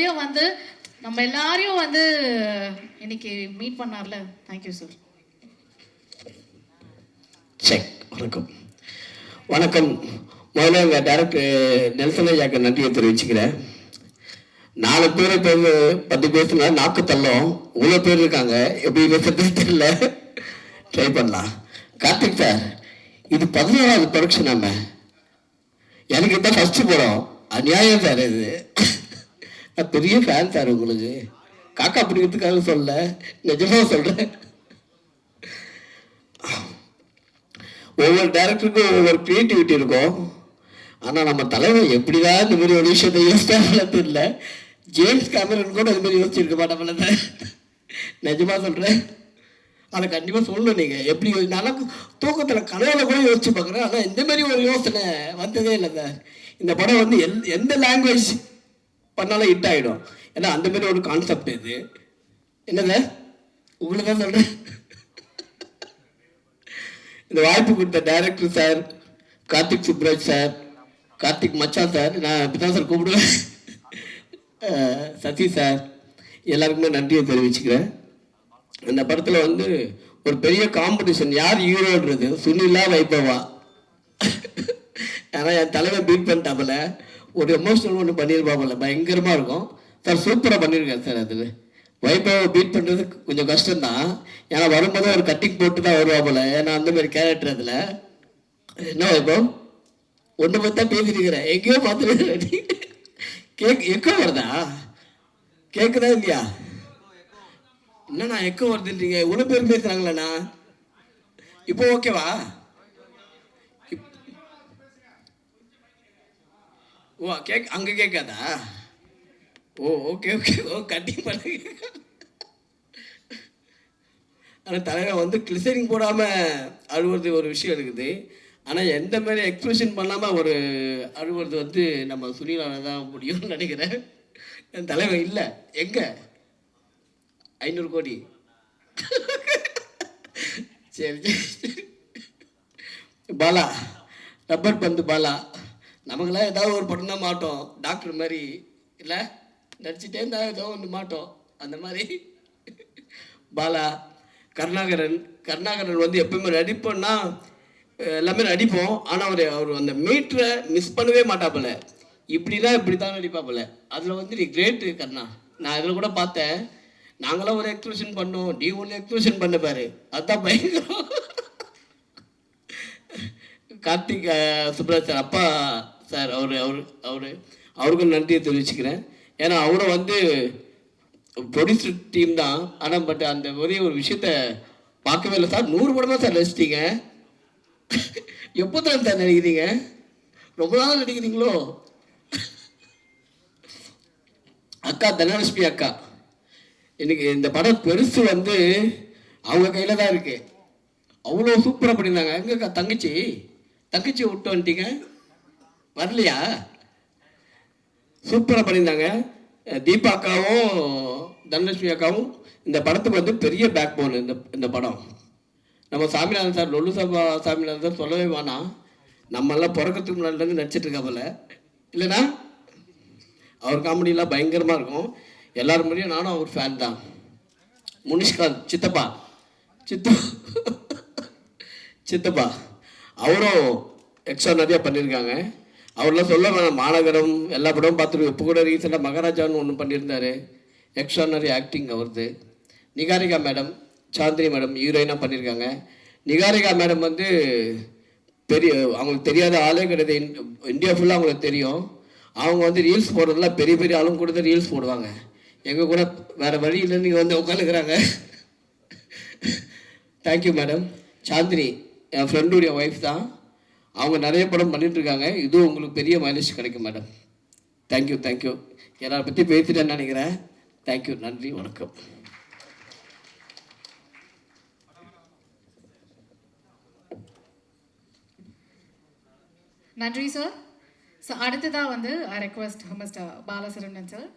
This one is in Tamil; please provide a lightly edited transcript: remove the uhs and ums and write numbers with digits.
எல்லாரையும் வந்து நம்ம எல்லாரையும் வந்து இன்னைக்கு மீட் பண்ணார்ல. Thank you sir. செக். வணக்கம். வணக்கம். முதல்ல எங்கள் டேரக்டர் நெல்சன் ஐயாக்கு நன்றியை தெரிவிச்சுக்கிறேன். 4 பேர் இப்போ 10 பேசுனா நாக்கு தள்ளும். இவ்வளோ பேர் இருக்காங்க, எப்படி பேசுறது தெரியல. ட்ரை பண்ணலாம். கார்த்திக் சார், இது 11வது ப்ரொடக்ஷன். நம்ம எனக்கு தான் ஃபஸ்ட்டு படம். அநியாயம் சார் இது. நான் பெரிய ஃபேன் சார் உங்களுக்கு. காக்கா பிடிக்கிறதுக்காக சொல்ல, நிஜமாக சொல்கிறேன். ஒவ்வொரு டேரக்டருக்கும் ஒவ்வொரு க்ரியேட்டிவிட்டி இருக்கும். ஆனால் நம்ம தலைவர் எப்படிதான் இந்த மாதிரி ஒரு விஷயத்தை யோசிச்சாங்கள தெரியல. ஜேம்ஸ் கேமரன் கூட அது மாதிரி யோசிச்சிருக்க மாட்டோம்ல சார். நிஜமாக சொல்கிறேன். அதை கண்டிப்பாக சொல்லணும். நீங்கள் எப்படி நல்லா தூக்கத்தில் கனவுல கூட யோசிச்சு பார்க்குறேன். ஆனால் இந்த மாதிரி ஒரு யோசனை வந்ததே இல்லை சார். இந்த படம் வந்து எந்த லாங்குவேஜ் பண்ணாலும் ஹிட் ஆகிடும். ஏன்னா அந்த மாதிரி ஒரு கான்செப்ட் இது. என்ன சார் உங்களுக்கு தான் சொல்கிறேன். இந்த வாய்ப்பு கொடுத்த director sir, Karthik Subbaraj sir, Karthik மச்சான் சார், நான் இப்படி தான் சார் கூப்பிடுவேன், சசி சார், எல்லாருக்குமே நன்றியை தெரிவிச்சுக்கிறேன். அந்த படத்தில் வந்து ஒரு பெரிய காம்படிஷன், யார் ஹீரோன்றது சுனிலா வைபவா. ஏன்னா என் தலைவன் பீட் பண்ணிட்டாப்புல, ஒரு எமோஷனல் ஒன்று பண்ணியிருப்பாப்புல, பயங்கரமாக இருக்கும் சார். சூப்பராக பண்ணியிருக்கேன் சார். அதில் வைபவ பீட் பண்ணுறது கொஞ்சம் கஷ்டம்தான். ஏன்னா வரும்போது ஒரு கட்டிங் போட்டு தான் வருவாப்புல. ஏன்னா அந்த மாதிரி கேரக்டர் அதில். என்ன வைபவ் ஒன்று பற்றி தான் பேசிட்டுக்கிறேன், எங்கேயோ பார்த்துட்டு எக்கோ வருதா? கேட்குதா இல்லையா? என்னண்ணா எக்கோ வருதுன்றீங்க? இவ்வளோ பேர் பேசுகிறாங்களேண்ணா. இப்போ ஓகேவா? ஓ அங்கே கேட்காதா? ஓ ஓகே ஓகே. ஓ கட்டிங் பண்ண. ஆனால் தலைவர் வந்து கிளிசரிங் போடாமல் அழுவுறது ஒரு விஷயம் இருக்குது. ஆனால் எந்த மாதிரி எக்ஸ்பிரஷன் பண்ணாமல் ஒரு அழுவுறது வந்து நம்ம சுனிலால தான் முடியும்னு நினைக்கிறேன். என் தலைவன் இல்லை. எங்கே 500 கோடி? சரி சரி. பாலா, ரப்பர் பந்து பாலா, நமக்கெல்லாம் ஏதாவது ஒரு படம் தான் மாட்டோம். டாக்டர் மாதிரி இல்லை, நடிச்சுட்டே இருந்தால் ஏதோ ஒன்று மாட்டோம். அந்த மாதிரி பாலா, கருணாகரன் வந்து எப்பவுமே நடிப்போம்னா எல்லாமே நடிப்போம். ஆனால் அவர் அந்த மீட்டரை மிஸ் பண்ணவே மாட்டாப்புல. இப்படின்னா இப்படி தான் நடிப்பாப்புல. அதில் வந்து நீ கிரேட்டு கருணா. நான் அதில் கூட பார்த்தேன். நாங்களாம் ஒரு எக்ஸ்பிரஷன் பண்ணோம், நீ ஒன்று எக்ஸ்பிரஷன் பண்ண பாரு, அதுதான் பயங்கரம். கார்த்திக் சுப்ராஜ் சார், அப்பா சார், அவருக்கும் நன்றியை தெரிவிச்சுக்கிறேன். ஏன்னா அவரும் வந்து ப்ரொடியூசர் டீம் தான். ஆனால் பட் அந்த ஒரே ஒரு விஷயத்த பார்க்கவே இல்லை சார். 100 படம் தான் சார் நடிச்சிட்டீங்க. எப்போ தான் சார் நடிக்கிறீங்க? ரொம்ப நாள் நடிக்கிறீங்களோ? அக்கா தனலட்சுமி அக்கா, எனக்கு இந்த படம் பெருசு வந்து அவங்க கையில் தான் இருக்கு. அவ்வளோ சூப்பராக பண்ணியிருந்தாங்க. எங்கக்கா தங்கச்சி விட்டு வந்துட்டீங்க, வரலையா? சூப்பராக பண்ணியிருந்தாங்க. தீபா அக்காவும் தனலட்சுமி அக்காவும் இந்த படத்துக்கு வந்து பெரிய பேக் போன். இந்த படம் நம்ம சாமிநாதன் சார், லொல்லு சபா சாமிநாதன் சார் சொல்லவே வேணாம். நம்மெல்லாம் பிறக்கிறதுக்கு முன்னாடிலேருந்து நடிச்சிட்டு இருக்காப்புல இல்லைனா? அவர் காமெடியெலாம் பயங்கரமாக இருக்கும். எல்லாரும் முடியும். நானும் அவர் ஃபேன் தான். முனிஷ்காந்த் சித்தப்பா அவரும் எக்ஸ்ட்ரா நிறையா பண்ணியிருக்காங்க. அவரெலாம் சொல்ல வேணாம். மாநகரம் எல்லா படமும் பார்த்துருவோம். இப்போ கூட ரீசெண்டாக மகாராஜான்னு ஒன்று பண்ணியிருந்தார். எக்ஸ்ட்ரானரி ஆக்டிங் அவரது. நிகாரிகா மேடம், சாந்தினி மேடம் ஹீரோயினாக பண்ணியிருக்காங்க. நிகாரிகா மேடம் வந்து அவங்களுக்கு தெரியாத ஆளே கிடையாது. இந்தியா ஃபுல்லாக அவங்களுக்கு தெரியும். அவங்க வந்து ரீல்ஸ் போடுறதுலாம் பெரிய பெரிய ஆளுங்க கூட தான் ரீல்ஸ் போடுவாங்க. எங்கள் கூட வேறு வழி இல்லைன்னு நீங்கள் வந்து உட்காந்துக்கிறாங்க. Thank you madam. சாந்தினி என் ஃப்ரெண்டுடைய ஒய்ஃப் தான். அவங்க நிறைய படம் பண்ணிட்டுருக்காங்க. இதுவும் உங்களுக்கு பெரிய மைலேஜ் கிடைக்கும் மேடம். தேங்க்யூ. எல்லாரை பற்றி பேசிட்டேன்னு நினைக்கிறேன். தேங்க்யூ, நன்றி, வணக்கம். நன்றி சார். ஸோ அடுத்ததாக வந்து ஐ ரெக்வெஸ்ட் மிஸ்டர் பாலசுரமன் சார்.